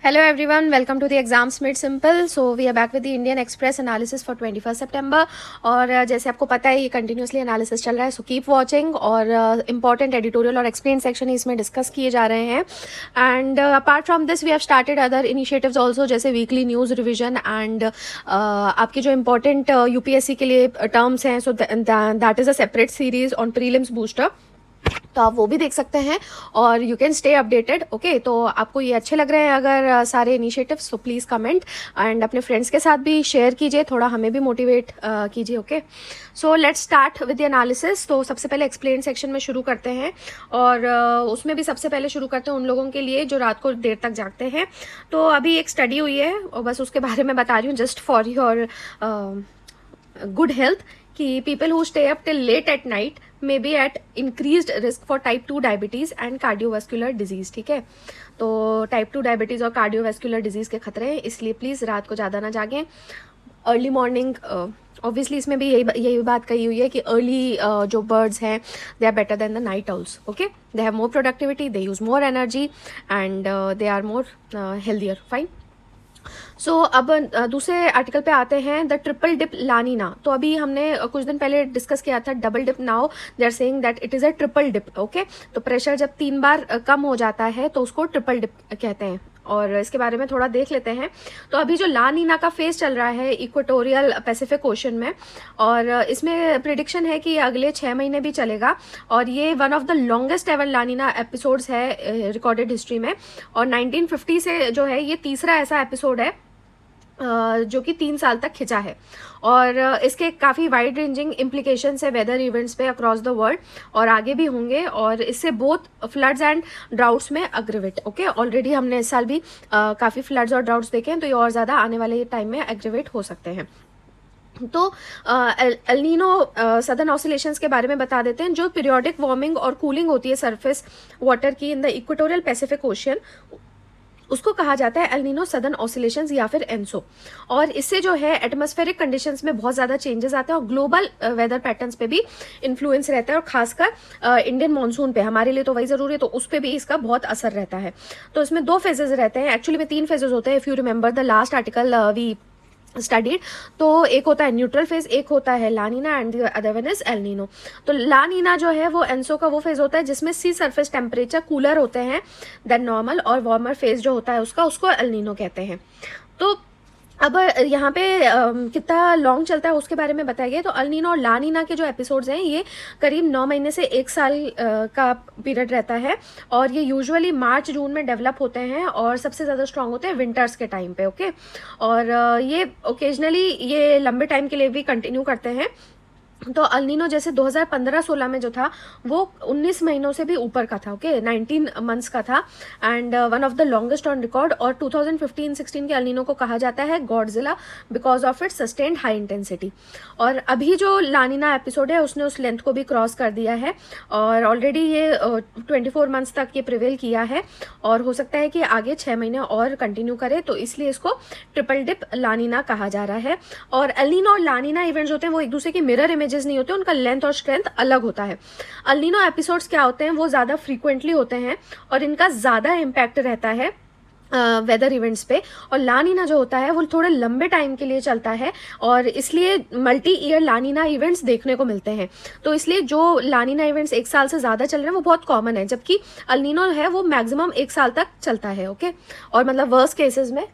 Hello everyone, welcome to the Exams Made Simple. So we are back with the Indian Express analysis for 21st September. और जैसे आपको पता है ये continuously analysis चल रहा है, सो कीप वॉचिंग. और इंपॉर्टेंट एडिटोरियल और एक्सप्लेन सेक्शन इसमें डिस्कस किए जा रहे हैं. And apart from this we have started other initiatives also, जैसे वीकली न्यूज़ रिविजन एंड आपके जो इंपॉर्टेंट यूपीएससी के लिए टर्म्स हैं, so that is a separate series on prelims booster. तो आप वो भी देख सकते हैं और you can stay updated. Okay, तो आपको ये अच्छे लग रहे हैं अगर सारे इनिशिएटिव्स, तो प्लीज़ कमेंट एंड अपने फ्रेंड्स के साथ भी शेयर कीजिए, थोड़ा हमें भी मोटिवेट कीजिए. Okay, so let's start with the analysis. तो सबसे पहले एक्सप्लेन सेक्शन में शुरू करते हैं और उसमें भी सबसे पहले शुरू करते हैं उन लोगों के लिए जो रात को देर तक जागते हैं. तो अभी एक स्टडी हुई है और बस उसके बारे में बता रही हूँ, just for your good health, कि people who stay up till late at night may be at increased risk for type 2 diabetes and cardiovascular disease. ठीक है, तो टाइप 2 डायबिटीज़ और कार्डियोवास्कुलर डिजीज़ के खतरे हैं, इसलिए प्लीज़ रात को ज़्यादा ना जागें. अर्ली मॉर्निंग, ऑब्वियसली इसमें भी यही बात कही हुई है कि अर्ली जो बर्ड्स हैं they are better than the night owls. Okay, they have more productivity, they use more energy and they are more healthier. Fine. So अब दूसरे आर्टिकल पे आते हैं, द ट्रिपल डिप लानीना. तो अभी हमने कुछ दिन पहले डिस्कस किया था double dip. Now they are saying that it is a triple dip. Okay, तो प्रेशर जब 3 बार कम हो जाता है तो उसको ट्रिपल डिप कहते हैं, और इसके बारे में थोड़ा देख लेते हैं. तो अभी जो ला नीना का फेज चल रहा है इक्वेटोरियल पैसिफिक ओशन में, और इसमें प्रिडिक्शन है कि अगले 6 महीने भी चलेगा, और ये one of the longest ever La Nina episodes है रिकॉर्डेड हिस्ट्री में. और 1950 से जो है ये तीसरा ऐसा एपिसोड है जो कि 3 साल तक खिंचा है, और इसके काफ़ी वाइड रेंजिंग इम्प्लीकेशंस है वेदर इवेंट्स पे अक्रॉस द वर्ल्ड, और आगे भी होंगे, और इससे बोथ फ्लड्स एंड ड्राउट्स में अग्रेवेट. ओके, ऑलरेडी हमने इस साल भी काफ़ी फ्लड्स और ड्राउट्स देखे हैं, तो ये और ज़्यादा आने वाले टाइम में एग्रेवेट हो सकते हैं. तो एल नीनो सदर्न ऑसिलेशंस के बारे में बता देते हैं. जो पीरियोडिक वार्मिंग और कूलिंग होती है सरफेस वाटर की in the equatorial Pacific ocean, उसको कहा जाता है एल नीनो सदर्न ऑसिलेशंस या फिर एनसो. और इससे जो है एटमॉस्फेरिक कंडीशंस में बहुत ज़्यादा चेंजेस आते हैं और ग्लोबल वेदर पैटर्न्स पे भी इन्फ्लुएंस रहता है, और खासकर इंडियन मानसून पे, हमारे लिए तो वही ज़रूरी है, तो उस पर भी इसका बहुत असर रहता है. तो इसमें 2 फेजेस रहते हैं, एक्चुअली में 3 फेजेस होते हैं. If you remember the last article we studied, तो एक होता है न्यूट्रल फेज, एक होता है La Nina and the other one is El Nino. तो लानीना जो है वो एनसो का वो फेज होता है जिसमें सी सरफेस टेम्परेचर कूलर होते हैं देन नॉर्मल, और वार्मर फेज जो होता है उसको एल नीनो कहते हैं. तो अब यहाँ पे कितना लॉन्ग चलता है उसके बारे में बताया गया. तो एल नीनो और ला नीना के जो एपिसोड्स हैं ये करीब 9 महीने से 1 साल का पीरियड रहता है, और ये यूजुअली मार्च जून में डेवलप होते हैं, और सबसे ज़्यादा स्ट्रांग होते हैं विंटर्स के टाइम पे. ओके, और ये ओकेजनली ये लंबे टाइम के लिए भी कंटिन्यू करते हैं. तो एल नीनो जैसे 2015-16 में जो था वो 19 महीनों से भी ऊपर का था. ओके, 19 मंथ्स का था, and one of the longest on record. और 2015-16 के एल नीनो को कहा जाता है Godzilla because of its sustained high intensity. और अभी जो लानीना एपिसोड है उसने उस लेंथ को भी क्रॉस कर दिया है, और ऑलरेडी ये 24 मंथ्स तक ये प्रिवेल किया है, और हो सकता है कि आगे 6 महीने और कंटिन्यू करे, तो इसलिए इसको ट्रिपल डिप लानीना कहा जा रहा है. और एल नीनो और लानीना इवेंट्स होते हैं वो एक दूसरे के मिरर इमेज नहीं होते, उनका लेंथ और स्ट्रेंथ अलग होता है. एल नीनो एपिसोड्स क्या होते हैं, वो ज़्यादा फ्रीक्वेंटली होते हैं और इनका ज़्यादा इम्पैक्ट रहता है वेदर इवेंट्स पे. और लानीना जो होता है वो थोड़े लंबे टाइम के लिए चलता है, और इसलिए मल्टी ईयर लानीना इवेंट्स देखने को मिलते हैं. तो इसलिए जो लानीना इवेंट्स 1 साल से ज़्यादा चल रहे हैं वो बहुत कॉमन है, जबकि एल नीनो है वो मैक्सिमम 1 साल तक चलता है. ओके, और मतलब वर्स्ट केसेस में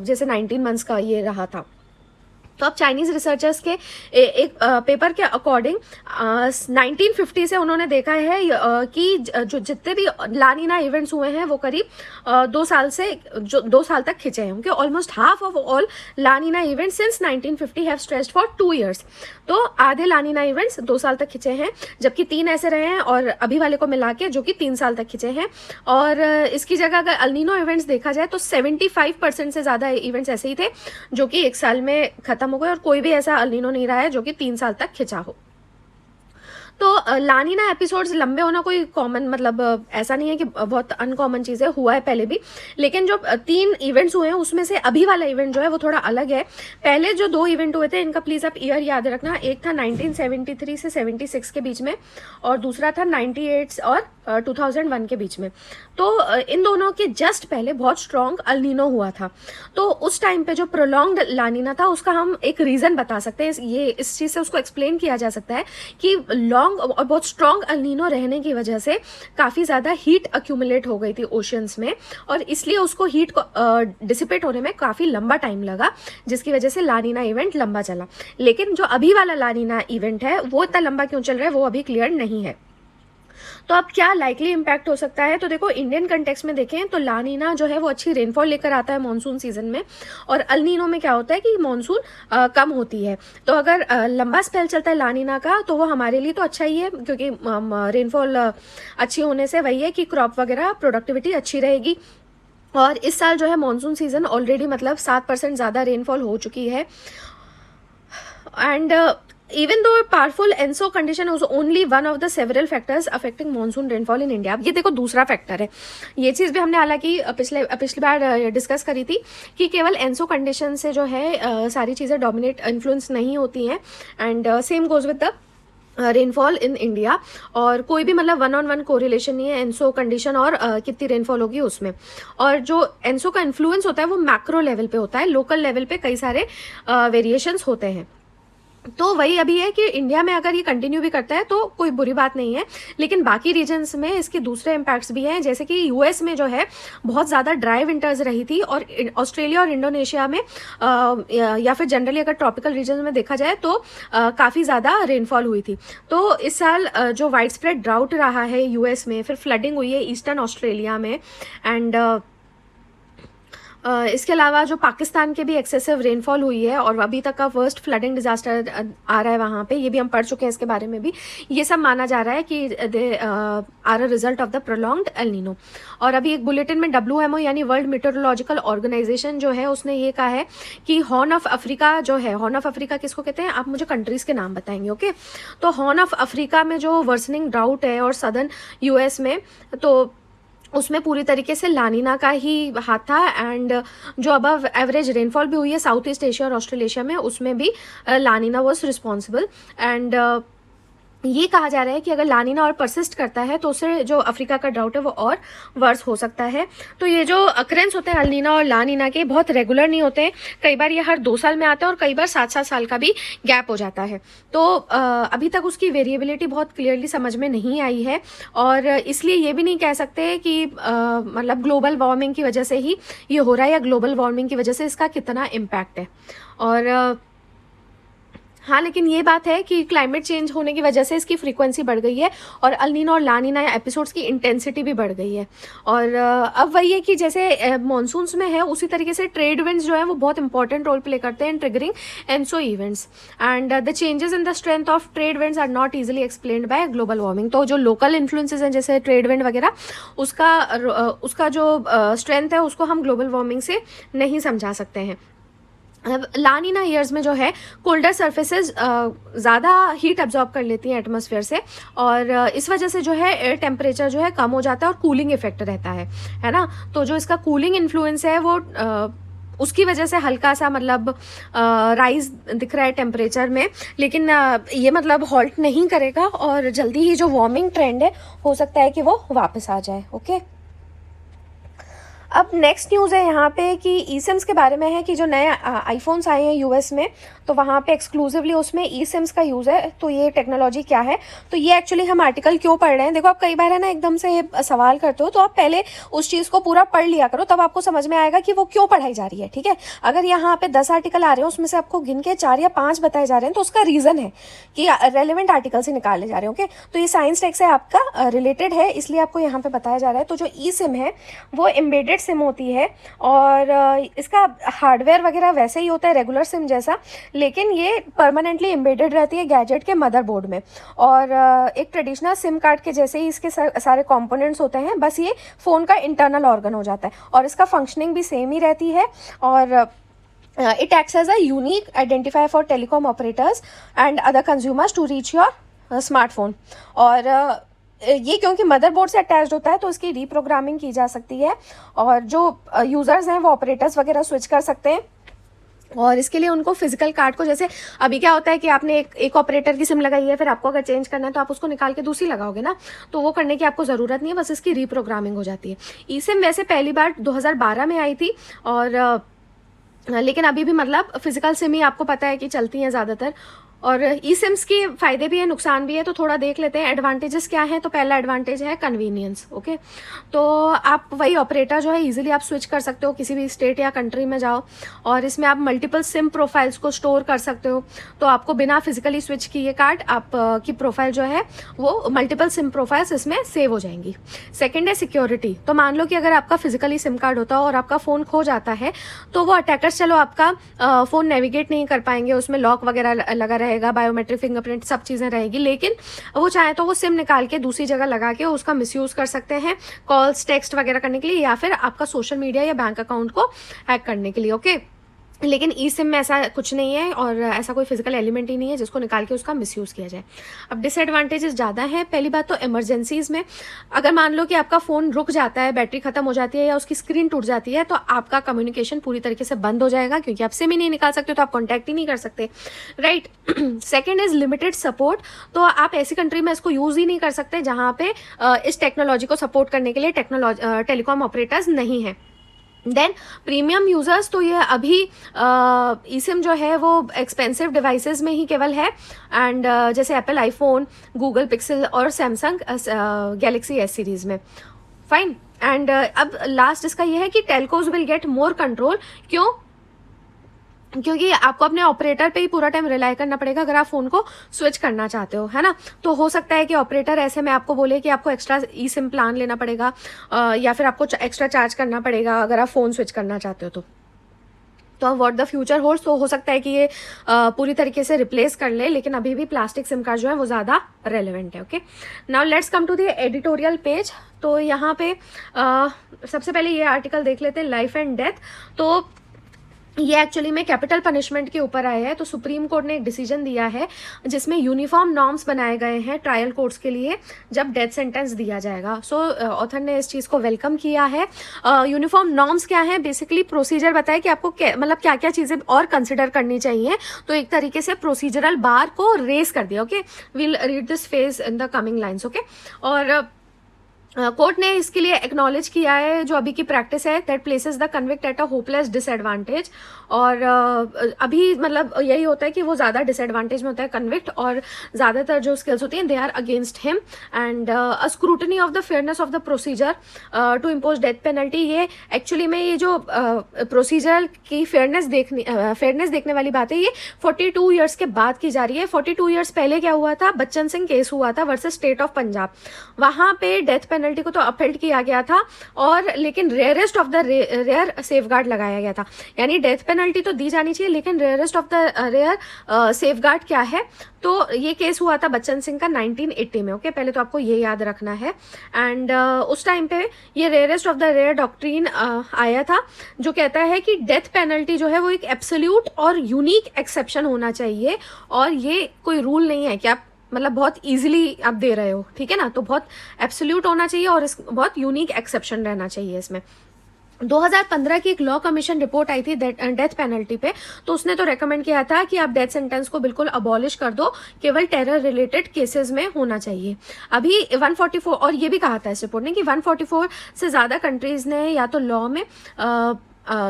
जैसे 19 मंथ्स का ये रहा था. तो अब चाइनीज़ रिसर्चर्स के एक पेपर के अकॉर्डिंग 1950 से उन्होंने देखा है कि जो जितने भी लानीना इवेंट्स हुए हैं वो करीब 2 साल से 2 साल तक खिंचे हैं. उनके almost half of all लानीना events since 1950 have stretched for 2 years. तो आधे लानीना इवेंट्स 2 साल तक खिंचे हैं, जबकि 3 ऐसे रहे हैं और अभी वाले को मिला के जो कि 3 साल तक खिंचे हैं. और इसकी जगह अगर एल नीनो इवेंट्स देखा जाए तो 75% से ज़्यादा इवेंट्स ऐसे ही थे जो कि 1 साल में खत्म हो गए, और कोई भी ऐसा एल नीनो नहीं रहा है जो कि 3 साल तक खिंचा हो. तो लानीना एपिसोड्स लंबे होना कोई कॉमन, मतलब ऐसा नहीं है कि बहुत अनकॉमन चीज़ है, हुआ है पहले भी. लेकिन जो 3 इवेंट्स हुए हैं उसमें से अभी वाला इवेंट जो है वो थोड़ा अलग है. पहले जो 2 इवेंट हुए थे इनका प्लीज़ आप ईयर याद रखना. एक था 1973 से 76 के बीच में, और दूसरा था 98 और 2001 के बीच में। तो इन दोनों के जस्ट पहले बहुत स्ट्रॉन्ग अल नीनो हुआ था। तो उस टाइम पे जो प्रोलॉन्ग्ड लानीना था उसका हम एक रीज़न बता सकते हैं, ये इस चीज़ से उसको एक्सप्लेन किया जा सकता है कि लॉन्ग और बहुत स्ट्रॉन्ग अल नीनो रहने की वजह से काफ़ी ज़्यादा हीट अक्यूमुलेट हो गई थी ओशंस में, और इसलिए उसको हीट को डिसिपेट होने में काफ़ी लंबा टाइम लगा, जिसकी वजह से लानीना इवेंट लंबा चला। लेकिन जो अभी वाला लानीना इवेंट है वो इतना लंबा क्यों चल रहा है वो अभी क्लियर नहीं है। तो अब क्या लाइकली इम्पैक्ट हो सकता है, तो देखो इंडियन कंटेक्स्ट में देखें तो लानीना जो है वो अच्छी रेनफॉल लेकर आता है मानसून सीजन में, और अल नीनो में क्या होता है कि मानसून कम होती है। तो अगर लंबा स्पेल चलता है लानीना का तो वो हमारे लिए तो अच्छा ही है, क्योंकि रेनफॉल अच्छी होने से वही है कि क्रॉप वगैरह प्रोडक्टिविटी अच्छी रहेगी। और इस साल जो है मानसून सीजन ऑलरेडी मतलब 7% ज़्यादा रेनफॉल हो चुकी है। And even though powerful ENSO condition was only one of the several factors affecting monsoon rainfall in India। अब ये देखो दूसरा फैक्टर है, ये चीज़ भी हमने हालांकि पिछली बार डिस्कस करी थी कि केवल ENSO कंडीशन से जो है सारी चीज़ें डोमिनेट इन्फ्लुएंस नहीं होती हैं, and same goes with the rainfall in India. और कोई भी मतलब 1-on-1 कोरिलेशन नहीं है एनसो कंडीशन और कितनी रेनफॉल होगी उसमें। और जो एनसो का इन्फ्लुएंस होता है वो मैक्रो लेवल पे होता है, लोकल लेवल पे कई सारे वेरिएशंस होते हैं। तो वही अभी है कि इंडिया में अगर ये कंटिन्यू भी करता है तो कोई बुरी बात नहीं है, लेकिन बाकी रीजन्स में इसके दूसरे इम्पैक्ट्स भी हैं, जैसे कि यूएस में जो है बहुत ज़्यादा ड्राई विंटर्स रही थी, और ऑस्ट्रेलिया और इंडोनेशिया में या फिर जनरली अगर ट्रॉपिकल रीजन में देखा जाए तो काफ़ी ज़्यादा रेनफॉल हुई थी। तो इस साल जो वाइड स्प्रेड ड्राउट रहा है यूएस में, फिर फ्लडिंग हुई है ईस्टर्न ऑस्ट्रेलिया में, एंड इसके अलावा जो पाकिस्तान के भी एक्सेसिव रेनफॉल हुई है और अभी तक का वर्स्ट फ्लडिंग डिजास्टर आ रहा है वहाँ पे, ये भी हम पढ़ चुके हैं इसके बारे में भी। ये सब माना जा रहा है कि they are a result of the prolonged El Nino. और अभी एक बुलेटिन में WMO यानी वर्ल्ड मीटरोलॉजिकल ऑर्गेनाइजेशन जो है उसने ये कहा है कि हॉर्न ऑफ अफ्रीका जो है, हॉर्न ऑफ अफ्रीका किसको कहते हैं, आप मुझे कंट्रीज के नाम बताएंगे, ओके। तो हॉर्न ऑफ अफ्रीका में जो वर्सनिंग ड्राउट है और सदर्न US में, तो उसमें पूरी तरीके से लानीना का ही हाथ था। एंड जो अबव एवरेज रेनफॉल भी हुई है साउथ ईस्ट एशिया और ऑस्ट्रेलेशिया में, उसमें भी लानीना वाज रिस्पॉन्सिबल। एंड ये कहा जा रहा है कि अगर लानीना और परसिस्ट करता है तो उससे जो अफ्रीका का ड्राउट है वो और वर्स हो सकता है। तो ये जो अक्रेंस होते हैं अल-नीना और लानीना के बहुत रेगुलर नहीं होते हैं, कई बार ये हर 2 साल में आता है और कई बार 7-7 साल का भी गैप हो जाता है। तो अभी तक उसकी वेरिएबिलिटी बहुत क्लियरली समझ में नहीं आई है, और इसलिए ये भी नहीं कह सकते कि मतलब ग्लोबल वार्मिंग की वजह से ही ये हो रहा है या ग्लोबल वार्मिंग की वजह से इसका कितना इम्पैक्ट है। और हाँ, लेकिन ये बात है कि क्लाइमेट चेंज होने की वजह से इसकी फ्रीक्वेंसी बढ़ गई है और अल-नीना और लानीना एपिसोड्स की इंटेंसिटी भी बढ़ गई है। और अब वही है कि जैसे मॉनसून्स में है उसी तरीके से ट्रेड विंड्स जो है वो बहुत इंपॉर्टेंट रोल प्ले करते हैं triggering ENSO events, and the changes in the strength of trade winds are not easily explained by global warming. तो जो लोकल इन्फ्लुएंसेस हैं जैसे ट्रेड विंड वगैरह, उसका जो स्ट्रेंथ है उसको हम ग्लोबल वार्मिंग से नहीं समझा सकते हैं। लानीना ईयर्स में जो है कोल्डर सर्फेसेस ज़्यादा हीट एब्जॉर्ब कर लेती हैं एटमॉस्फेयर से, और इस वजह से जो है एयर टेम्परेचर जो है कम हो जाता है और कूलिंग इफेक्ट रहता है ना। तो जो इसका कूलिंग इन्फ्लुएंस है वो उसकी वजह से हल्का सा मतलब राइज दिख रहा है टेम्परेचर में, लेकिन ये मतलब हॉल्ट नहीं करेगा और जल्दी ही जो वार्मिंग ट्रेंड है हो सकता है कि वो वापस आ जाए, ओके। अब नेक्स्ट न्यूज़ है यहाँ पे कि ई सिम्स के बारे में है कि जो नए आईफोन्स आए हैं यूएस में, तो वहाँ पे एक्सक्लूसिवली उसमें ई सिम्स का यूज़ है। तो ये टेक्नोलॉजी क्या है, तो ये एक्चुअली हम आर्टिकल क्यों पढ़ रहे हैं, देखो आप कई बार है ना एकदम से सवाल करते हो तो आप पहले उस चीज़ को पूरा पढ़ लिया करो, तब आपको समझ में आएगा कि वो क्यों पढ़ाई जा रही है, ठीक है। अगर यहाँ पे 10 आर्टिकल आ रहे हैं उसमें से आपको गिन के 4 या 5 बताए जा रहे हैं तो उसका रीज़न है कि रेलिवेंट आर्टिकल से निकाले जा रहे हैं, ओके। तो ये साइंस टेक से आपका रिलेटेड है, इसलिए आपको यहाँ पे बताया जा रहा है। तो जो ई सिम है वो एम्बेडेड सिम होती है, और इसका हार्डवेयर वगैरह वैसे ही होता है रेगुलर सिम जैसा, लेकिन ये परमानेंटली एम्बेडेड रहती है गैजेट के मदरबोर्ड में। और एक ट्रेडिशनल सिम कार्ड के जैसे ही इसके सारे कंपोनेंट्स होते हैं, बस ये फ़ोन का इंटरनल ऑर्गन हो जाता है, और इसका फंक्शनिंग भी सेम ही रहती है। और it acts as a unique identifier for telecom operators and other consumers to reach your smartphone. और ये क्योंकि मदरबोर्ड से अटैच्ड होता है तो इसकी रीप्रोग्रामिंग की जा सकती है, और जो यूज़र्स हैं वो ऑपरेटर्स वगैरह स्विच कर सकते हैं और इसके लिए उनको फिजिकल कार्ड को, जैसे अभी क्या होता है कि आपने एक ऑपरेटर की सिम लगाई है, फिर आपको अगर चेंज करना है तो आप उसको निकाल के दूसरी लगाओगे ना, तो वो करने की आपको ज़रूरत नहीं है, बस इसकी रीप्रोग्रामिंग हो जाती है। ई सिम वैसे पहली बार 2012 में आई थी, और लेकिन अभी भी मतलब फिजिकल सिम ही आपको पता है कि चलती हैं ज़्यादातर। और ई सिम्स के फ़ायदे भी है, नुकसान भी है, तो थोड़ा देख लेते हैं एडवांटेजेस क्या हैं। तो पहला एडवांटेज है कन्वीनियंस। ओके, तो आप वही ऑपरेटर जो है इजीली आप स्विच कर सकते हो, किसी भी स्टेट या कंट्री में जाओ, और इसमें आप मल्टीपल सिम प्रोफाइल्स को स्टोर कर सकते हो। तो आपको बिना फिजिकली स्विच किए कार्ड आप की प्रोफाइल जो है वो मल्टीपल सिम प्रोफाइल्स इसमें सेव हो जाएंगी। सेकेंड है सिक्योरिटी। तो मान लो कि अगर आपका फिजिकली सिम कार्ड होता है और आपका फ़ोन खो जाता है, तो वो अटैकर्स चलो आपका फ़ोन नेविगेट नहीं कर पाएंगे, उसमें लॉक वगैरह लगा रहेगा, बायोमेट्रिक फिंगरप्रिंट सब चीज़ें रहेगी, लेकिन वो चाहे तो वो सिम निकाल के दूसरी जगह लगा के उसका मिसयूज़ कर सकते हैं कॉल्स टेक्स्ट वगैरह करने के लिए, या फिर आपका सोशल मीडिया या बैंक अकाउंट को हैक करने के लिए। ओके, लेकिन ई सिम में ऐसा कुछ नहीं है, और ऐसा कोई फिजिकल एलिमेंट ही नहीं है जिसको निकाल के उसका मिसयूज़ किया जाए। अब डिसएडवांटेजेस ज़्यादा हैं। पहली बात तो इमरजेंसीज़ में अगर मान लो कि आपका फ़ोन रुक जाता है, बैटरी ख़त्म हो जाती है या उसकी स्क्रीन टूट जाती है, तो आपका कम्युनिकेशन पूरी तरीके से बंद हो जाएगा, क्योंकि आप सिम ही नहीं निकाल सकते, तो आप कॉन्टैक्ट ही नहीं कर सकते, right. Second is limited support. तो आप ऐसी कंट्री में इसको यूज़ ही नहीं कर सकते जहाँ पे इस टेक्नोलॉजी को सपोर्ट करने के लिए टेलीकॉम ऑपरेटर्स नहीं हैं। देन प्रीमियम यूज़र्स, तो ये अभी ई सिम जो है वो एक्सपेंसिव डिवाइसेस में ही केवल है, एंड जैसे एप्पल आईफोन, गूगल पिक्सल और सैमसंग गैलेक्सी एस सीरीज़ में, फाइन। एंड अब लास्ट इसका ये है कि telcos will get more control. क्यों? क्योंकि आपको अपने ऑपरेटर पे ही पूरा टाइम रिलाई करना पड़ेगा अगर आप फ़ोन को स्विच करना चाहते हो, है ना। तो हो सकता है कि ऑपरेटर ऐसे में आपको बोले कि आपको एक्स्ट्रा ई सिम प्लान लेना पड़ेगा, या फिर आपको एक्स्ट्रा चार्ज करना पड़ेगा अगर आप फ़ोन स्विच करना चाहते हो तो व्हाट द फ्यूचर होल्ड्स, तो हो सकता है कि ये पूरी तरीके से रिप्लेस कर ले, लेकिन अभी भी प्लास्टिक सिम कार्ड जो है वो ज़्यादा रेलिवेंट है। Okay, now let's come to the editorial page. तो यहाँ पे सबसे पहले ये आर्टिकल देख लेते हैं, लाइफ एंड डेथ। तो ये एक्चुअली में कैपिटल पनिशमेंट के ऊपर आया है। तो सुप्रीम कोर्ट ने एक डिसीजन दिया है जिसमें यूनिफॉर्म नॉर्म्स बनाए गए हैं ट्रायल कोर्ट्स के लिए जब डेथ सेंटेंस दिया जाएगा। सो ऑथर ने इस चीज़ को वेलकम किया है। यूनिफॉर्म नॉर्म्स क्या है? बेसिकली प्रोसीजर बताए कि आपको मतलब क्या क्या चीज़ें और कंसिडर करनी चाहिए। तो एक तरीके से प्रोसीजरल बार को रेस कर दिया। Okay, we'll read this phase in the coming lines. Okay, और कोर्ट ने इसके लिए एक्नॉलेज किया है जो अभी की प्रैक्टिस है, that places the convict at a hopeless disadvantage. और अभी मतलब यही होता है कि वो ज़्यादा डिसएडवांटेज में होता है कन्विक्ट, और ज़्यादातर जो स्किल्स होती हैं they are against him, and a scrutiny of the fairness of the procedure to impose death penalty. ये एक्चुअली में ये जो प्रोसीजर की फेयरनेस देखने वाली बात है, ये 42 ईयर्स के बाद की जा रही है। 42 ईयर्स पहले क्या हुआ था? बच्चन सिंह केस हुआ था वर्सेस स्टेट ऑफ पंजाब। वहाँ पे डेथ पेनल्टी को तो अपहेल्ड किया गया था, और लेकिन rarest of the rare safeguard लगाया गया था। यानी डेथ पेनल्टी तो दी जानी चाहिए, लेकिन rarest of the rare safeguard क्या है? तो ये केस हुआ था बच्चन सिंह का 1980 में। ओके, पहले तो आपको ये याद रखना है। एंड उस टाइम पे ये rarest of the rare doctrine आया था, जो कहता है कि डेथ पेनल्टी जो है वो एक एब्सोल्यूट और यूनिक एक्सेप्शन होना चाहिए, और ये कोई रूल नहीं है कि आप मतलब बहुत इजीली आप दे रहे हो, ठीक है ना। तो बहुत एब्सोल्यूट होना चाहिए और इस बहुत यूनिक एक्सेप्शन रहना चाहिए इसमें। 2015 की एक लॉ कमीशन रिपोर्ट आई थी डेथ पेनल्टी पे, तो उसने तो रेकमेंड किया था कि आप डेथ सेंटेंस को बिल्कुल अबॉलिश कर दो, केवल टेरर रिलेटेड केसेस में होना चाहिए। अभी 144, और ये भी कहा था इस रिपोर्ट ने कि 144 से ज़्यादा कंट्रीज़ ने या तो लॉ में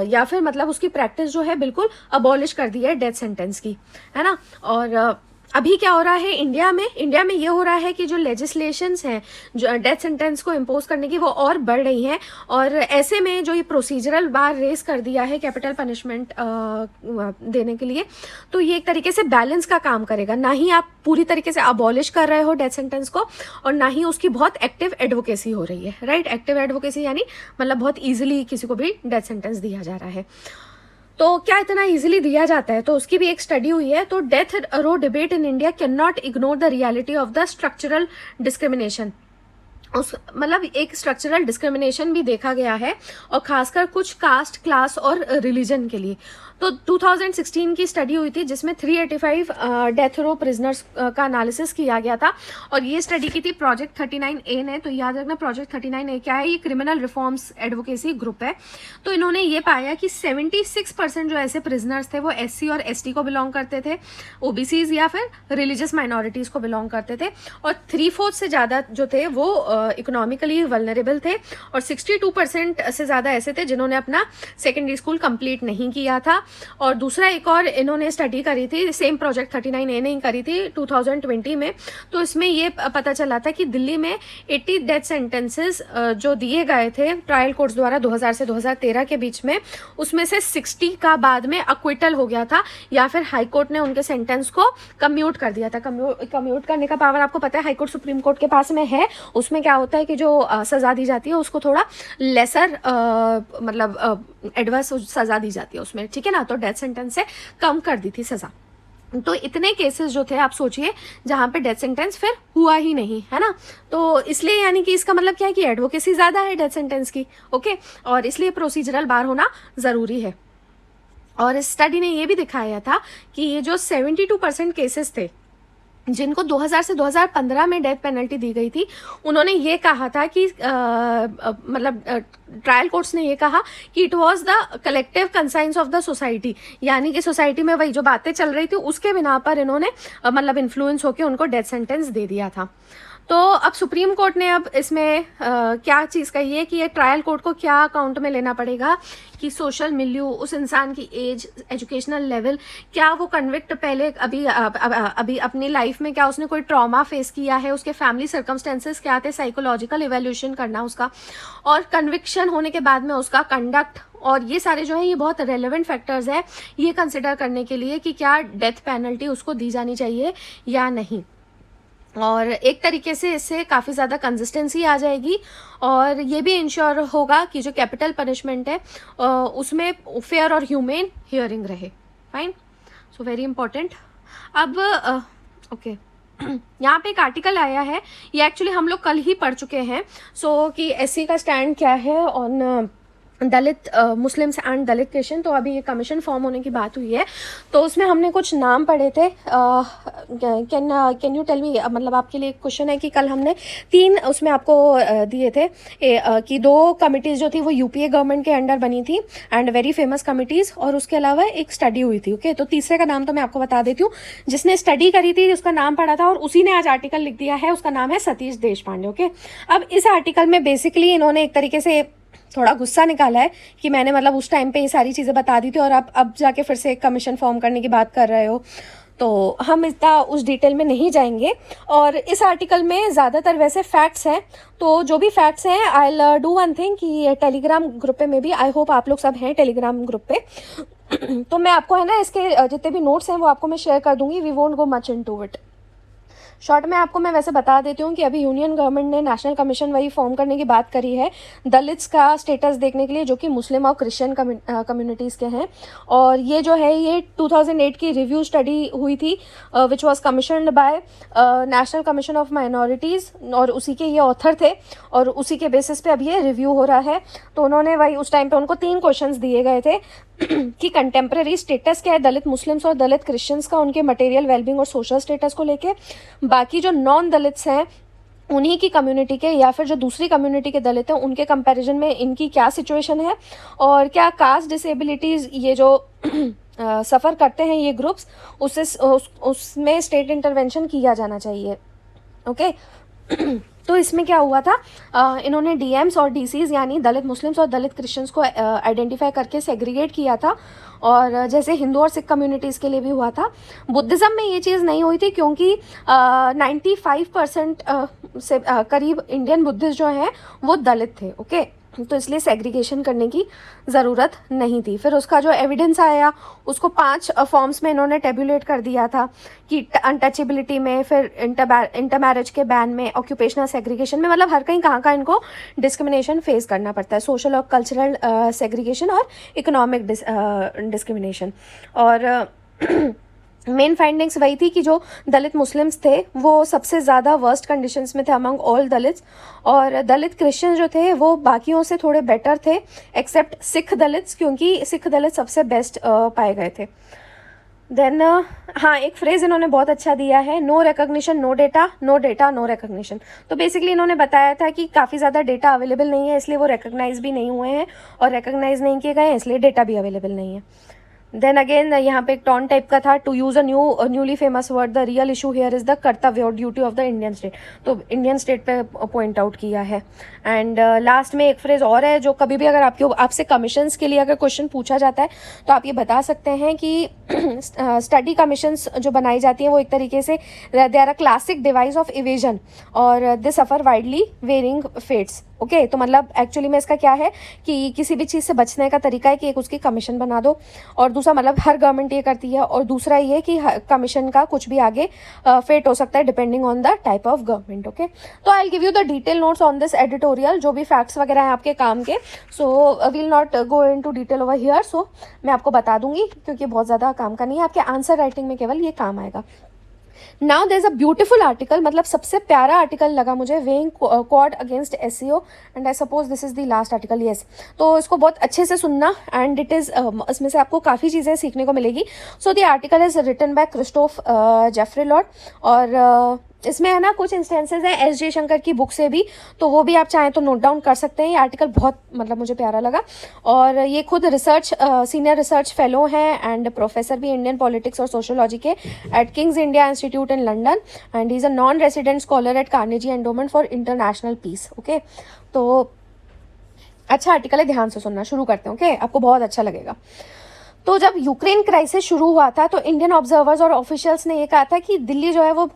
या फिर मतलब उसकी प्रैक्टिस जो है बिल्कुल अबॉलिश कर दी है डेथ सेंटेंस की, है ना। और अभी क्या हो रहा है इंडिया में ये हो रहा है कि जो लेजिस्लेशंस हैं जो डेथ सेंटेंस को इम्पोज करने की, वो और बढ़ रही हैं। और ऐसे में जो ये प्रोसीजरल बार रेस कर दिया है कैपिटल पनिशमेंट देने के लिए, तो ये एक तरीके से बैलेंस का काम करेगा। ना ही आप पूरी तरीके से अबॉलिश कर रहे हो डेथ सेंटेंस को, और ना ही उसकी बहुत एक्टिव एडवोकेसी हो रही है, राइट। एक्टिव एडवोकेसी यानी मतलब बहुत ईजिली किसी को भी डेथ सेंटेंस दिया जा रहा है। तो क्या इतना इजीली दिया जाता है? तो उसकी भी एक स्टडी हुई है। तो death row debate in India can not ignore the reality of the structural discrimination. उस मतलब एक स्ट्रक्चरल डिस्क्रिमिनेशन भी देखा गया है, और खासकर कुछ कास्ट, क्लास और रिलीजन के लिए। तो 2016 की स्टडी हुई थी जिसमें 385 डेथ रो प्रिजनर्स का एनालिसिस किया गया था, और ये स्टडी की थी प्रोजेक्ट 39A ने। तो याद रखना प्रोजेक्ट 39A क्या है, ये क्रिमिनल रिफॉर्म्स एडवोकेसी ग्रुप है। तो इन्होंने ये पाया कि 76% जो ऐसे प्रिजनर्स थे वो SC और ST को बिलोंग करते थे, OBCs या फिर रिलीजियस माइनॉरिटीज़ को बिलोंग करते थे, और 3/4 से ज़्यादा जो थे वो इकोनॉमिकली वल्नरेबल थे, और 62% से ज़्यादा ऐसे थे जिन्होंने अपना सेकेंडरी स्कूल कंप्लीट नहीं किया था। और दूसरा एक और इन्होंने स्टडी करी थी, सेम प्रोजेक्ट 39A ने ही करी थी 2020 में। तो इसमें ये पता चला था कि दिल्ली में 80 डेथ सेंटेंसेस जो दिए गए थे ट्रायल कोर्ट्स द्वारा 2000 से 2013 के बीच में, उसमें से 60 का बाद में अक्विटल हो गया था, या फिर हाई कोर्ट ने उनके सेंटेंस को कम्यूट कर दिया था। कम्यूट करने का पावर आपको पता है हाई कोर्ट सुप्रीम कोर्ट के पास में है। उसमें क्या होता है कि जो सज़ा दी जाती है उसको थोड़ा लेसर मतलब एडवर्स सज़ा दी जाती है उसमें, ठीक है ना। तो डेथ सेंटेंस से कम कर दी थी सज़ा। तो इतने केसेस जो थे आप सोचिए जहाँ पे डेथ सेंटेंस फिर हुआ ही नहीं, है ना। तो इसलिए यानी कि इसका मतलब क्या है कि एडवोकेसी ज़्यादा है डेथ सेंटेंस की, ओके, और इसलिए प्रोसीजरल बार होना ज़रूरी है। और इस स्टडी ने ये भी दिखाया था कि ये जो 72% केसेस थे जिनको 2000 से 2015 में डेथ पेनल्टी दी गई थी, उन्होंने ये कहा था कि मतलब ट्रायल कोर्ट्स ने ये कहा कि it was the collective conscience of the society, यानी कि सोसाइटी में वही जो बातें चल रही थी उसके बिना पर इन्होंने मतलब इन्फ्लुएंस होकर उनको डेथ सेंटेंस दे दिया था। तो अब सुप्रीम कोर्ट ने अब इसमें क्या चीज़ कही है कि ये ट्रायल कोर्ट को क्या अकाउंट में लेना पड़ेगा कि सोशल मिल्यू, उस इंसान की एज, एजुकेशनल लेवल, क्या वो कन्विक्ट पहले अभी अपनी लाइफ में क्या उसने कोई ट्रॉमा फेस किया है, उसके फैमिली सर्कमस्टेंसेस क्या थे, साइकोलॉजिकल इवेल्यूशन करना उसका, और कन्विक्शन होने के बाद में उसका कंडक्ट, और ये सारे जो है ये बहुत रेलेवेंट फैक्टर्स है ये कंसिडर करने के लिए कि क्या डेथ पेनल्टी उसको दी जानी चाहिए या नहीं। और एक तरीके से इससे काफ़ी ज़्यादा कंसिस्टेंसी आ जाएगी, और ये भी इंश्योर होगा कि जो कैपिटल पनिशमेंट है उसमें फेयर और ह्यूमेन हियरिंग रहे। Fine, so very important. अब ओके यहाँ पे एक आर्टिकल आया है, ये एक्चुअली हम लोग कल ही पढ़ चुके हैं। सो कि SC का स्टैंड क्या है on Dalit Muslims and Dalit Christian. तो अभी ये कमीशन फॉर्म होने की बात हुई है, तो उसमें हमने कुछ नाम पढ़े थे। कैन यू टेल मी, मतलब आपके लिए एक क्वेश्चन है कि कल हमने 3 उसमें आपको दिए थे कि 2 कमिटीज़ जो थी वो UPA गवर्नमेंट के अंडर बनी थी एंड वेरी फेमस कमिटीज़, और उसके अलावा एक स्टडी हुई थी, ओके। तो तीसरे का नाम तो मैं आपको बता देती हूँ। जिसने स्टडी करी थी उसका नाम पढ़ा था और उसी ने आज आर्टिकल लिख दिया है, उसका नाम है सतीश देशपांडे, ओके। अब इस आर्टिकल में बेसिकली इन्होंने एक तरीके से थोड़ा गुस्सा निकाला है कि मैंने मतलब उस टाइम पे ये सारी चीज़ें बता दी थी और आप अब जाके फिर से एक कमीशन फॉर्म करने की बात कर रहे हो। तो हम इतना उस डिटेल में नहीं जाएंगे, और इस आर्टिकल में ज़्यादातर वैसे फैक्ट्स हैं। तो जो भी फैक्ट्स हैं I will do one thing कि टेलीग्राम ग्रुप पे में भी, आई होप आप लोग सब हैं टेलीग्राम ग्रुप पे तो मैं आपको है ना इसके जितने भी नोट्स हैं वो आपको मैं शेयर कर दूंगी। We won't go much into it. Short में आपको मैं वैसे बता देती हूँ कि अभी यूनियन गवर्नमेंट ने नेशनल कमीशन वही फॉर्म करने की बात करी है दलित्स का स्टेटस देखने के लिए, जो कि मुस्लिम और क्रिश्चियन कम्युनिटीज़ के हैं। और ये जो है ये 2008 की रिव्यू स्टडी हुई थी which was commissioned by National Commission of Minorities, और उसी के ये ऑथर थे और उसी के बेसिस पे अब ये रिव्यू हो रहा है। तो उन्होंने वही उस टाइम पे उनको 3 क्वेश्चंस दिए गए थे कि कंटेम्प्रेरी स्टेटस क्या है दलित मुस्लिम्स और दलित क्रिश्चियंस का, उनके मटेरियल वेलबींग और सोशल स्टेटस को लेके। बाकी जो नॉन दलित्स हैं उन्हीं की कम्युनिटी के या फिर जो दूसरी कम्युनिटी के दलित हैं उनके कंपैरिजन में इनकी क्या सिचुएशन है, और क्या कास्ट डिसेबिलिटीज़ ये जो सफ़र करते हैं ये ग्रुप्स, उसमें स्टेट इंटरवेंशन किया जाना चाहिए, ओके। तो इसमें क्या हुआ था, इन्होंने DMs और DCs यानी दलित मुस्लिम्स और दलित क्रिश्चियंस को आइडेंटिफाई करके सेग्रीगेट किया था, और जैसे हिंदू और सिख कम्युनिटीज़ के लिए भी हुआ था। बुद्धिज़्म में ये चीज़ नहीं हुई थी क्योंकि 95% से करीब इंडियन बुद्धिस्ट जो हैं वो दलित थे, ओके। तो इसलिए सेग्रीगेशन करने की ज़रूरत नहीं थी। फिर उसका जो एविडेंस आया उसको 5 फॉर्म्स में इन्होंने टेबुलेट कर दिया था कि अनटचेबिलिटी में, फिर इंटरमैरिज के बैन में, ऑक्यूपेशनल सेग्रीगेशन में, मतलब हर कहीं कहाँ इनको डिस्क्रिमिनेशन फेस करना पड़ता है, सोशल और कल्चरल सेग्रीगेशन और इकोनॉमिक डिस्क्रिमिनेशन। और मेन फाइंडिंग्स वही थी कि जो दलित मुस्लिम्स थे वो सबसे ज़्यादा वर्स्ट कंडीशंस में थे अमंग ऑल दलित्स, और दलित क्रिश्चियन जो थे वो बाकियों से थोड़े बेटर थे एक्सेप्ट सिख दलित्स, क्योंकि सिख दलित सबसे बेस्ट पाए गए थे। देन हाँ, एक फ्रेज इन्होंने बहुत अच्छा दिया है, no recognition no data, no data no recognition. तो बेसिकली इन्होंने बताया था कि काफ़ी ज़्यादा डेटा अवेलेबल नहीं है, इसलिए वो रिकॉग्नाइज भी नहीं हुए हैं, और रिकॉग्नाइज नहीं किए गए हैं इसलिए डेटा भी अवेलेबल नहीं है। देन अगेन यहाँ पे एक टॉन टाइप का था, to use a newly famous word, the real issue here is the कर्तव्य और duty of the Indian state. तो इंडियन स्टेट पे पॉइंट आउट किया है। एंड लास्ट में एक फ्रेज और है जो कभी भी अगर आपसे कमीशंस के लिए अगर क्वेश्चन पूछा जाता है तो आप ये बता सकते हैं कि स्टडी कमीशंस जो बनाई जाती हैं वो एक तरीके से they are a classic device of evasion और they suffer widely varying fates. Okay, तो मतलब एक्चुअली में इसका क्या है कि किसी भी चीज़ से बचने का तरीका है कि एक उसकी कमीशन बना दो, और दूसरा मतलब हर गवर्नमेंट ये करती है, और दूसरा ये कि कमीशन का कुछ भी आगे फेट हो सकता है depending on the type of government. Okay, तो I will give you the detail notes on this editorial, जो भी फैक्ट्स वगैरह हैं आपके काम के। So will not go into detail over here, so मैं आपको बता दूंगी क्योंकि बहुत ज़्यादा काम का नहीं है, आपके आंसर राइटिंग में केवल ये काम आएगा। Now there is a beautiful article, मतलब सबसे प्यारा आर्टिकल लगा मुझे, weighing Quad against SEO, and I suppose this is the last article. Yes, तो इसको बहुत अच्छे से सुनना, एंड इट इज़ इसमें से आपको काफ़ी चीज़ें सीखने को मिलेगी। So the article is written by Christophe Jaffrelot, और इसमें है ना कुछ इंस्टेंसेस हैं एस जयशंकर की बुक से भी, तो वो भी आप चाहें तो नोट डाउन कर सकते हैं। ये आर्टिकल बहुत मतलब मुझे प्यारा लगा, और ये खुद सीनियर रिसर्च फेलो हैं एंड प्रोफेसर भी इंडियन पॉलिटिक्स और सोशोलॉजी के at King's India Institute in London, and he is a non resident scholar at Carnegie Endowment for International Peace. Okay, तो अच्छा आर्टिकल है, ध्यान से सुनना। शुरू करते हैं, ओके, आपको बहुत अच्छा लगेगा। तो जब यूक्रेन क्राइसिस शुरू हुआ था तो इंडियन ऑब्जर्वर्स और ऑफिशियल्स ने ये कहा था कि दिल्ली जो है वो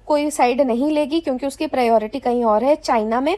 कोई साइड नहीं लेगी क्योंकि उसकी प्रायोरिटी कहीं और है, चाइना में।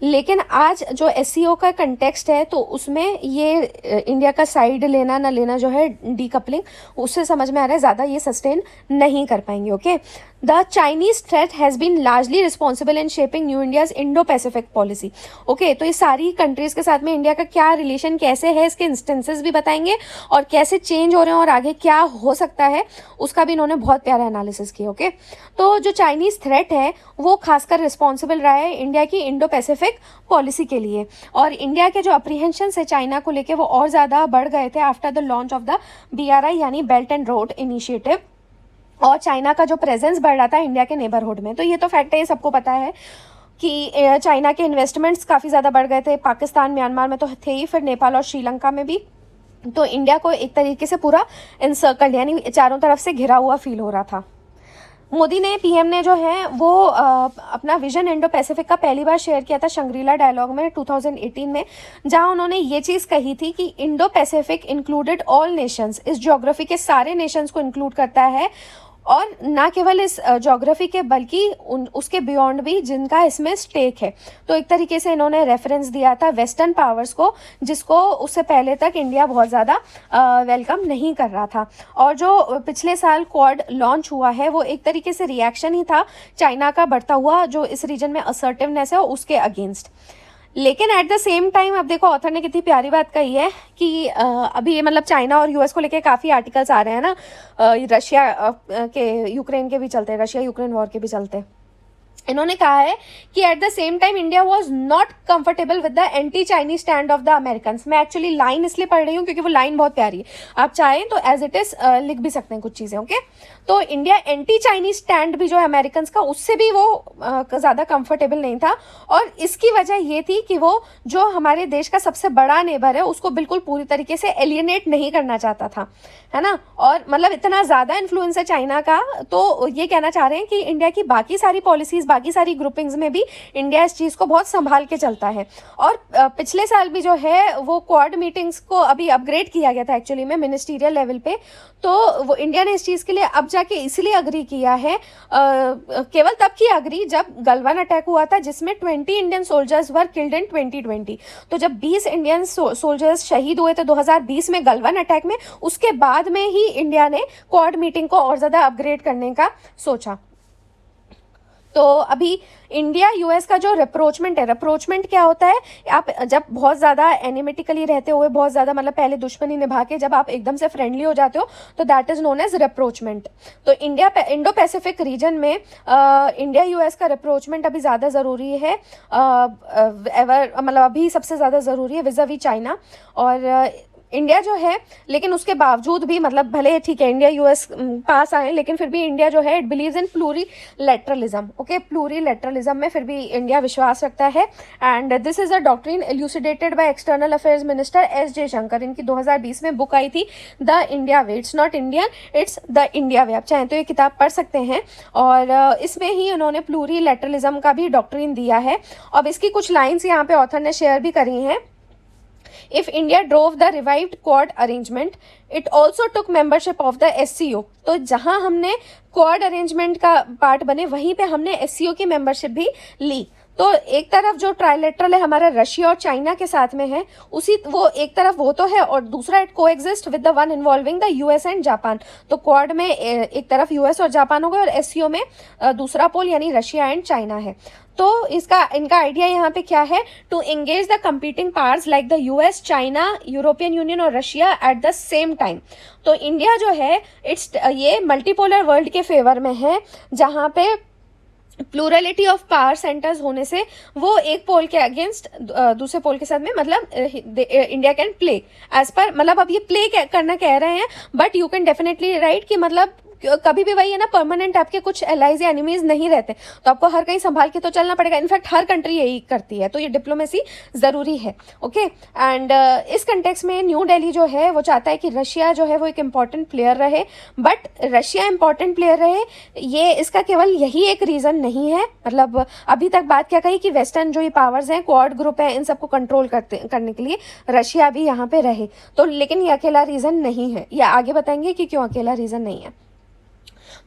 लेकिन आज जो एससीओ का कंटेक्स्ट है तो उसमें ये इंडिया का साइड लेना ना लेना जो है, डीकपलिंग, उससे समझ में आ रहा है ज़्यादा ये सस्टेन नहीं कर पाएंगे। Okay, the Chinese threat has been largely responsible in shaping new India's Indo Pacific policy. Okay, तो ये सारी कंट्रीज़ के साथ में इंडिया का क्या रिलेशन कैसे है, इसके इंस्टेंसेस भी बताएंगे, और कैसे चेंज हो रहे हैं और आगे क्या हो सकता है उसका भी इन्होंने बहुत प्यारा एनालिसिस किया। ओके, तो जो चाइनीज़ थ्रेट है वो खासकर रिस्पॉन्सिबल रहा है इंडिया की इंडो पैसिफिक पॉलिसी के लिए, और इंडिया के जो अप्रीहेंशंस है चाइना को लेके वो और ज़्यादा बढ़ गए थे after the launch of the BRI यानी बेल्ट एंड रोड इनिशिएटिव, और चाइना का जो प्रेजेंस बढ़ रहा था इंडिया के नेबरहुड में। तो ये तो फैक्ट है, ये सबको पता है कि चाइना के इन्वेस्टमेंट्स काफ़ी ज़्यादा बढ़ गए थे, पाकिस्तान म्यांमार में तो थे ही, फिर नेपाल और श्रीलंका में भी। तो इंडिया को एक तरीके से पूरा इंसर्कल्ड यानी चारों तरफ से घिरा हुआ फील हो रहा था। मोदी ने, पीएम ने जो है वो अपना विजन इंडो पैसिफिक का पहली बार शेयर किया था शंग्रीला डायलॉग में 2018 में, जहां उन्होंने ये चीज़ कही थी कि Indo Pacific included all Nations, इस ज्योग्राफी के सारे नेशंस को इंक्लूड करता है, और ना केवल इस ज्योग्राफी के बल्कि उसके बियॉन्ड भी जिनका इसमें स्टेक है। तो एक तरीके से इन्होंने रेफरेंस दिया था वेस्टर्न पावर्स को, जिसको उससे पहले तक इंडिया बहुत ज़्यादा वेलकम नहीं कर रहा था। और जो पिछले साल क्वाड लॉन्च हुआ है वो एक तरीके से रिएक्शन ही था चाइना का बढ़ता हुआ जो इस रीजन में असर्टिवनेस है उसके अगेंस्ट। लेकिन एट द सेम टाइम अब देखो ऑथर ने कितनी प्यारी बात कही है कि अभी ये मतलब चाइना और यूएस को लेके काफ़ी आर्टिकल्स आ रहे हैं ना, रशिया के यूक्रेन के भी चलते हैं, रशिया यूक्रेन वॉर के भी चलते हैं। इन्होंने कहा है कि eight the same time India was not comfortable with the anti Chinese stand of the Americans. मैं एक्चुअली लाइन इसलिए पढ़ रही हूँ क्योंकि वो लाइन बहुत प्यारी है, आप चाहें तो एज इट इज लिख भी सकते हैं कुछ चीज़ें। ओके, तो इंडिया एंटी चाइनीज स्टैंड भी जो है अमेरिकन्स का, उससे भी वो ज़्यादा कंफर्टेबल नहीं था, और इसकी वजह ये थी कि वो जो हमारे देश का सबसे बड़ा नेबर है उसको बिल्कुल पूरी तरीके से एलियनेट नहीं करना चाहता था, है ना। और मतलब इतना ज़्यादा इन्फ्लुएंस है चाइना का, तो ये कहना चाह रहे हैं कि इंडिया की बाकी सारी पॉलिसीज़, बाकी सारी ग्रुपिंग्स में भी इंडिया इस चीज़ को बहुत संभाल के चलता है। और पिछले साल भी जो है वो क्वाड मीटिंग्स को अभी अपग्रेड किया गया था एक्चुअली में मिनिस्टीरियल लेवल पे, तो वो इंडिया ने इस चीज़ के लिए अब जाके इसलिए अग्री किया है, केवल तब की अग्री जब गलवान अटैक हुआ था जिसमें 20 Indian soldiers were killed in 2020। तो जब 20 इंडियन सोल्जर्स शहीद हुए थे 2020 में गलवान अटैक में, उसके बाद में ही इंडिया ने क्वाड मीटिंग को और ज़्यादा अपग्रेड करने का सोचा। तो अभी इंडिया यूएस का जो रिप्रोचमेंट है, रिप्रोचमेंट क्या होता है, आप जब बहुत ज़्यादा एनिमिटिकली रहते हुए, बहुत ज़्यादा मतलब पहले दुश्मनी निभा के जब आप एकदम से फ्रेंडली हो जाते हो, तो दैट इज़ नोन एज रिप्रोचमेंट। तो इंडो पैसिफिक रीजन में इंडिया यूएस का रिप्रोचमेंट अभी ज़्यादा ज़रूरी है, एवर मतलब अभी सबसे ज़्यादा ज़रूरी है विज़ावी चाइना। और इंडिया जो है, लेकिन उसके बावजूद भी मतलब भले ठीक है इंडिया यूएस पास आए, लेकिन फिर भी इंडिया जो है it believes in plurilateralism. Okay, plurilateralism में फिर भी इंडिया विश्वास रखता है। And this is a doctrine elucidated by external affairs minister S Jaishankar. इनकी 2020 में बुक आई थी the India way. It's not Indian, it's the India way. आप चाहें तो ये किताब पढ़ सकते हैं। और इसमें ही उन्होंने प्लूरीलेटरलिज्म का भी डॉक्ट्रिन दिया है। अब इसकी कुछ लाइन्स यहाँ पे ऑथर ने शेयर भी करी हैं। If India drove the revived Quad arrangement, it also took membership of the SCO. तो जहां हमने क्वाड अरेंजमेंट का पार्ट बने, वहीं पे हमने SCO की मेंबरशिप भी ली। तो एक तरफ जो ट्राइलेटरल है हमारा रशिया और चाइना के साथ में है, उसी वो एक तरफ वो तो है, और दूसरा इट को exist with the one involving the US and Japan. तो क्वाड में एक तरफ यूएस और जापान हो गए, और एससीओ में दूसरा पोल यानी रशिया एंड चाइना है। तो इनका आइडिया यहाँ पे क्या है, to engage the competing powers like the US, China, European Union और Russia at the same time. तो इंडिया जो है ये मल्टीपोलर वर्ल्ड के फेवर में है, जहाँ पे प्लूरलिटी ऑफ पावर सेंटर्स होने से वो एक पोल के अगेंस्ट दूसरे पोल के साथ में मतलब India can play as per, मतलब अब ये प्ले करना कह रहे हैं, but you can definitely right कि मतलब कभी भी वही है ना, परमानेंट आपके कुछ एलाइज या एनिमीज नहीं रहते, तो आपको हर कहीं संभाल के तो चलना पड़ेगा। इनफैक्ट हर कंट्री यही करती है, तो ये डिप्लोमेसी जरूरी है। ओके, एंड इस कंटेक्स्ट में न्यू दिल्ली जो है वो चाहता है कि रशिया जो है वो एक इम्पॉर्टेंट प्लेयर रहे, बट रशिया इम्पॉर्टेंट प्लेयर रहे ये इसका केवल यही एक रीजन नहीं है। मतलब अभी तक बात क्या कही कि वेस्टर्न जो ये पावर्स हैं, क्वाड ग्रुप है, इन सबको कंट्रोल करने के लिए रशिया भी यहाँ पे रहे, तो लेकिन ये अकेला रीजन नहीं है। ये आगे बताएंगे कि क्यों अकेला रीजन नहीं है।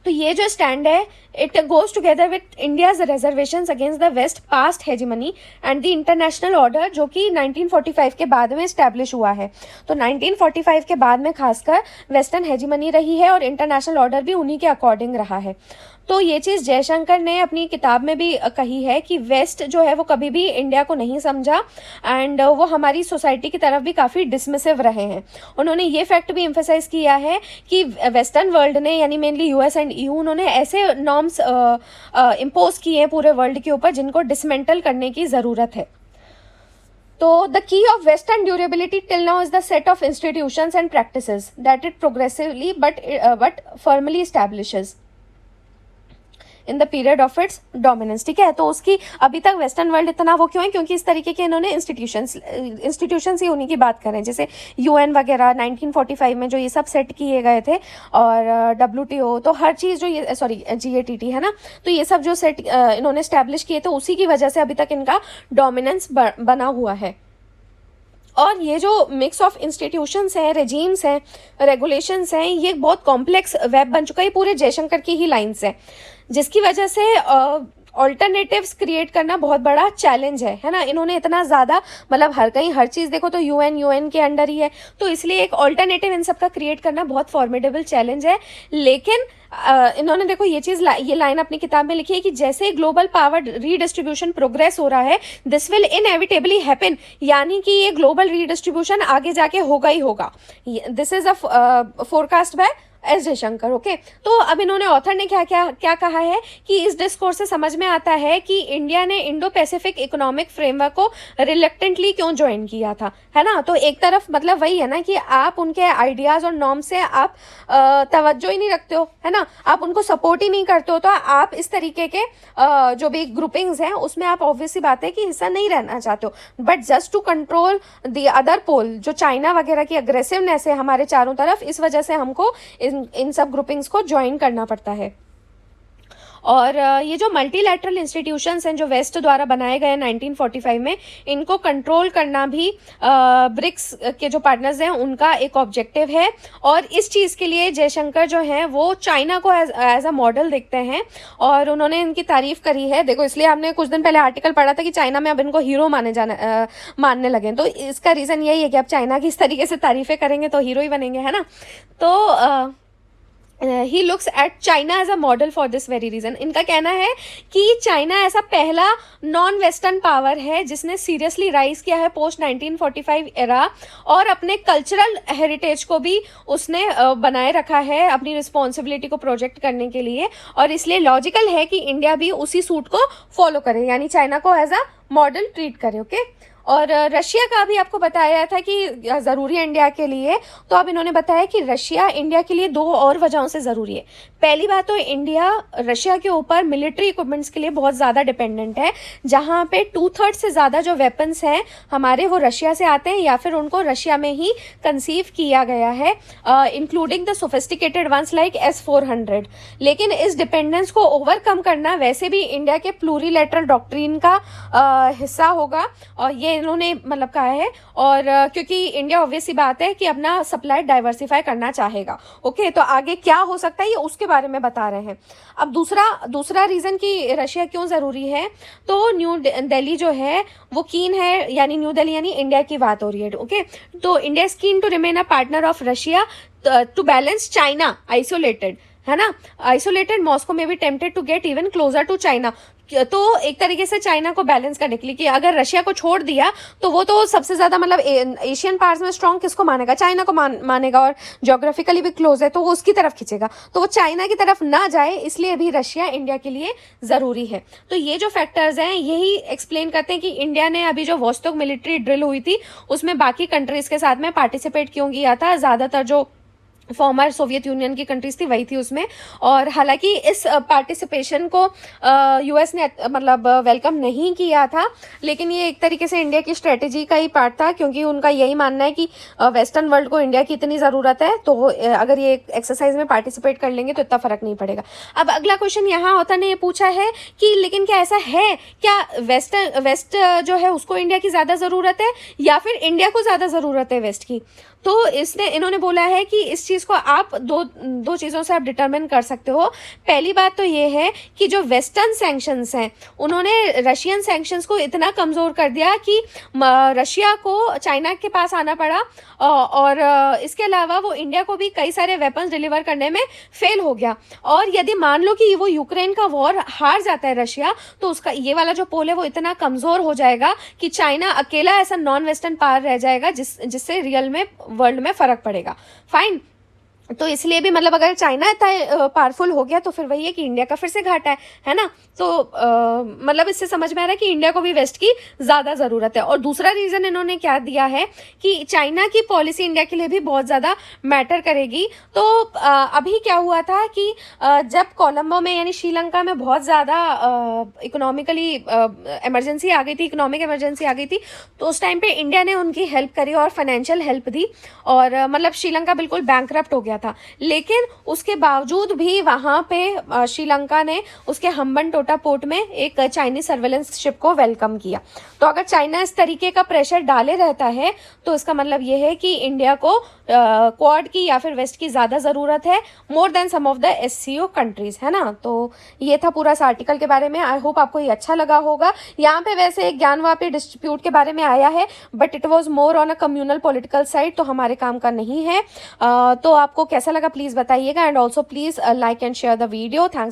तो ये जो स्टैंड है it goes together with India's reservations against the west past hegemony and the international order, जो कि 1945 के बाद में स्टैब्लिश हुआ है। तो 1945 के बाद में खासकर वेस्टर्न हेजिमनी रही है और इंटरनेशनल ऑर्डर भी उन्हीं के अकॉर्डिंग रहा है। तो ये चीज़ जयशंकर ने अपनी किताब में भी कही है कि वेस्ट जो है वो कभी भी इंडिया को नहीं समझा, एंड वो हमारी सोसाइटी की तरफ भी काफ़ी डिसमिसिव रहे हैं। उन्होंने ये फैक्ट भी एम्फेसाइज किया है कि वेस्टर्न वर्ल्ड ने यानी मेनली यूएस एंड ईयू, उन्होंने ऐसे नॉर्म्स इम्पोज किए हैं पूरे वर्ल्ड के ऊपर जिनको डिसमेंटल करने की ज़रूरत है। तो the key of Western durability till now is the set of institutions and practices that it progressively but firmly establishes in the period of its dominance. ठीक है, तो उसकी अभी तक वेस्टर्न वर्ल्ड इतना वो क्यों है, क्योंकि इस तरीके के इन्होंने इंस्टीट्यूशंस ही उन्हीं की बात करें, जैसे यूएन वगैरह 1945 में जो ये सब सेट किए गए थे, और डब्ल्यूटीओ, तो हर चीज़ जो ये जीएटीटी है ना, तो ये सब जो सेट इन्होंने स्टैब्लिश किए थे, उसी की वजह से अभी तक इनका डोमिनेंस बना हुआ है। और ये जो मिक्स ऑफ इंस्टीट्यूशंस हैं, रेजीम्स हैं, रेगुलेशंस हैं, ये बहुत कॉम्प्लेक्स वेब बन चुका है, पूरे जयशंकर की ही लाइन्स है, जिसकी वजह से ऑल्टरनेटिव्स क्रिएट करना बहुत बड़ा चैलेंज है ना। इन्होंने इतना ज़्यादा मतलब हर कहीं हर चीज़ देखो तो यूएन के अंडर ही है, तो इसलिए एक ऑल्टरनेटिव इन सब का क्रिएट करना बहुत फॉर्मिडेबल चैलेंज है। लेकिन इन्होंने देखो ये लाइन अपनी किताब में लिखी है कि जैसे ग्लोबल पावर रीडिस्ट्रीब्यूशन प्रोग्रेस हो रहा है, दिस विल इनएविटेबली हैपन, यानी कि ये ग्लोबल रीडिस्ट्रीब्यूशन आगे जाके होगा ही होगा। This is a forecast by S Jaishankar. Okay, तो अब इन्होंने ऑथर ने क्या कहा है कि इस डिस्कोर्स से समझ में आता है कि इंडिया ने इंडो पैसिफिक इकोनॉमिक फ्रेमवर्क को रिलेक्टेंटली क्यों ज्वाइन किया था, है ना। तो एक तरफ मतलब वही है ना कि आप उनके आइडियाज़ और नॉर्म से आप तवज्जो ही नहीं रखते हो, है ना, आप उनको सपोर्ट ही नहीं करते हो, तो आप इस तरीके के जो भी ग्रुपिंग्स हैं उसमें आप ऑब्वियसली बात है कि हिस्सा नहीं रहना चाहते हो, but just to control the other pole, जो चाइना वगैरह की अग्रेसिवनेस है हमारे चारों तरफ, इस वजह से हमको इन सब ग्रुपिंग्स को ज्वाइन करना पड़ता है। और ये जो मल्टीलैटरल इंस्टीट्यूशंस हैं जो वेस्ट द्वारा बनाए गए 1945 में, इनको कंट्रोल करना भी ब्रिक्स के जो पार्टनर्स हैं उनका एक ऑब्जेक्टिव है। और इस चीज़ के लिए जयशंकर जो हैं वो चाइना को एज अ मॉडल देखते हैं, और उन्होंने इनकी तारीफ करी है। देखो, इसलिए हमने कुछ दिन पहले आर्टिकल पढ़ा था कि चाइना में अब इनको हीरो मानने लगे, तो इसका रीज़न यही है कि अब चाइना की इस तरीके से तारीफें करेंगे तो हीरो ही बनेंगे, है ना। तो he looks at China as a model for this very reason. इनका कहना है कि चाइना ऐसा पहला नॉन वेस्टर्न पावर है जिसने सीरियसली राइज किया है पोस्ट 1945 एरा, और अपने कल्चरल हेरिटेज को भी उसने बनाए रखा है अपनी रिस्पॉन्सिबिलिटी को प्रोजेक्ट करने के लिए, और इसलिए लॉजिकल है कि इंडिया भी उसी सूट को फॉलो करे, यानी चाइना को एज अ मॉडल ट्रीट करे। ओके और रशिया का भी आपको बताया था कि ज़रूरी है इंडिया के लिए, तो अब इन्होंने बताया कि रशिया इंडिया के लिए 2 और वजहों से ज़रूरी है। पहली बात तो इंडिया रशिया के ऊपर मिलिट्री इक्विपमेंट्स के लिए बहुत ज़्यादा डिपेंडेंट है, जहाँ पे 2/3 से ज़्यादा जो वेपन्स हैं हमारे वो रशिया से आते हैं या फिर उनको रशिया में ही कंसीव किया गया है, including the sophisticated ones like S-400। लेकिन इस डिपेंडेंस को ओवरकम करना वैसे भी इंडिया के प्लूरीलैटरल डॉक्ट्रिन का हिस्सा होगा, और ये इन्होंने मतलब कहा है। और क्योंकि इंडिया ऑब्वियस सी बात है कि अपना सप्लाई डाइवर्सिफाई करना चाहेगा। ओके तो आगे क्या हो सकता है ये उसके बारे में बता रहे हैं। अब दूसरा रीज़न कि रशिया क्यों ज़रूरी है, तो न्यू दिल्ली जो है वो कीन है, यानी न्यू दिल्ली यानी इंडिया की बात हो रही है। ओके तो India is keen to remain a partner of Russia to balance China isolated, है ना, आइसोलेटेड मॉस्को में भी tempted to get even closer to China. तो एक तरीके से चाइना को बैलेंस करने के लिए कि अगर रशिया को छोड़ दिया तो वो तो सबसे ज़्यादा मतलब एशियन पार्ट्स में स्ट्रॉन्ग किसको मानेगा, चाइना को मानेगा, और ज्योग्राफिकली भी क्लोज है तो वो उसकी तरफ खींचेगा, तो वो चाइना की तरफ ना जाए, इसलिए भी रशिया इंडिया के लिए ज़रूरी है। तो ये जो फैक्टर्स हैं यही एक्सप्लेन करते हैं कि इंडिया ने अभी जो वोस्टोक मिलिट्री ड्रिल हुई थी उसमें बाकी कंट्रीज़ के साथ में पार्टिसिपेट क्यों किया था, ज़्यादातर जो फॉर्मर सोवियत यूनियन की कंट्रीज थी वही थी उसमें। और हालांकि इस पार्टिसिपेशन को यूएस ने मतलब वेलकम नहीं किया था, लेकिन ये एक तरीके से इंडिया की स्ट्रेटेजी का ही पार्ट था, क्योंकि उनका यही मानना है कि वेस्टर्न वर्ल्ड को इंडिया की इतनी ज़रूरत है, तो अगर ये एक्सरसाइज में पार्टिसिपेट कर लेंगे तो इतना फ़र्क नहीं पड़ेगा। अब अगला क्वेश्चन यहाँ ऑथर ने ये पूछा है कि लेकिन क्या ऐसा है, क्या वेस्ट जो है उसको इंडिया की ज़्यादा ज़रूरत है या फिर इंडिया को ज़्यादा ज़रूरत है वेस्ट की। तो इन्होंने बोला है कि इस चीज़ को आप दो चीज़ों से आप डिटरमिन कर सकते हो। पहली बात तो ये है कि जो वेस्टर्न सैंक्शंस हैं उन्होंने रशियन सैंक्शंस को इतना कमज़ोर कर दिया कि रशिया को चाइना के पास आना पड़ा, और इसके अलावा वो इंडिया को भी कई सारे वेपन्स डिलीवर करने में फेल हो गया। और यदि मान लो कि वो यूक्रेन का वॉर हार जाता है रशिया, तो उसका ये वाला जो पोल है वो इतना कमज़ोर हो जाएगा कि चाइना अकेला ऐसा नॉन वेस्टर्न पावर रह जाएगा जिससे रियल में वर्ल्ड में फ़र्क पड़ेगा। फाइन, तो इसलिए भी मतलब अगर चाइना इतना पावरफुल हो गया तो फिर वही है कि इंडिया का फिर से घाटा है ना। तो मतलब इससे समझ में आ रहा है कि इंडिया को भी वेस्ट की ज़्यादा ज़रूरत है। और दूसरा रीज़न इन्होंने क्या दिया है कि चाइना की पॉलिसी इंडिया के लिए भी बहुत ज़्यादा मैटर करेगी। तो अभी क्या हुआ था कि जब कोलंबो में यानी श्रीलंका में बहुत ज़्यादा इकोनॉमिकली इमरजेंसी आ गई थी, इकोनॉमिक इमरजेंसी आ गई थी, तो उस टाइम पे इंडिया ने उनकी हेल्प करी और फाइनेंशियल हेल्प दी, और मतलब श्रीलंका बिल्कुल बैंकरप्ट हो गया था। लेकिन उसके बावजूद भी वहाँ पे श्रीलंका ने उसके हम्बन टोटा पोर्ट में एक चाइनीज सर्वेलेंस शिप को वेलकम किया। तो अगर चाइना इस तरीके का प्रेशर डाले रहता है तो इसका मतलब ये है कि इंडिया को क्वाड की या फिर वेस्ट की ज़्यादा ज़रूरत है, more than some of the SCO countries, है ना। तो ये था पूरा इस आर्टिकल के बारे में। आई होप आपको ये अच्छा लगा होगा। यहाँ पे वैसे एक ज्ञानवापी डिस्प्यूट के बारे में आया है, but it was more on a communal political side, तो हमारे काम का नहीं है। तो आपको कैसा लगा प्लीज़ बताइएगा, and also please like and share the video. Thanks.